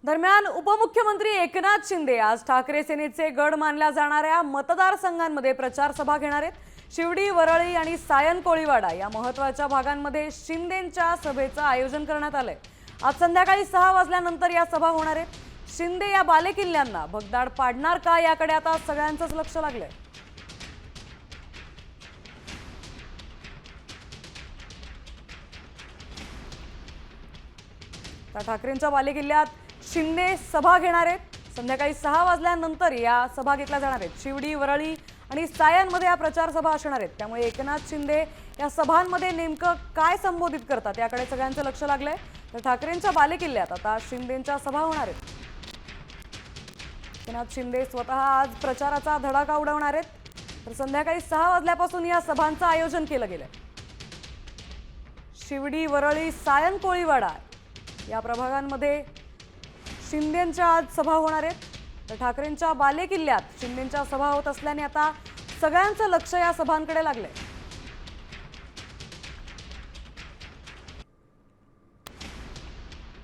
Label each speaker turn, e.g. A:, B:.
A: दरम्यान उपमुख्यमंत्री एकनाथ शिंदे आज ठाकरे सेनेचे गड मानल्या जाणाऱ्या मतदारसंघांमध्ये प्रचार सभा घेणार आहेत। शिवडी, वरळी आणि सायन कोळीवाडा या महत्त्वाच्या भागांमध्ये शिंदेंच्या सभेचं आयोजन करण्यात आलंय। आज संध्याकाळी 6 वाजल्यानंतर या सभा होणार आहेत। शिंदे या बालेकिल्ल्यांना भगदाड पाडणार का याकडे आता सगळ्यांचंच लक्ष लागलंय। ठाकरेंच्या बालेकिल्ल्यात शिंदे सभा घेणार आहेत। संध्याकाळी 6 वाजल्यानंतर या सभा घेतल्या जाणार आहेत। शिवडी, वरळी आणि सायनमध्ये या प्रचार सभा असणार आहेत। त्यामुळे एकनाथ शिंदे या सभांमध्ये नेमकं काय संबोधित करतात याकडे सगळ्यांचं लक्ष लागलंय। तर ठाकरेंच्या बालेकिल्ल्यात आता शिंदेंच्या सभा होणार आहेत। एकनाथ शिंदे स्वतः आज प्रचाराचा धडाका उडवणार आहेत। तर संध्याकाळी 6 वाजल्यापासून या सभांचं आयोजन केलं गेलंय। शिवडी, वरळी, सायन कोळीवाडा या प्रभागांमध्ये शिंदेंच्या आज सभा होणार आहेत। तर ठाकरेंच्या बालेकिल्ल्यात शिंदेंच्या सभा होत असल्याने आता सगळ्यांचं लक्ष या सभांकडे लागलंय।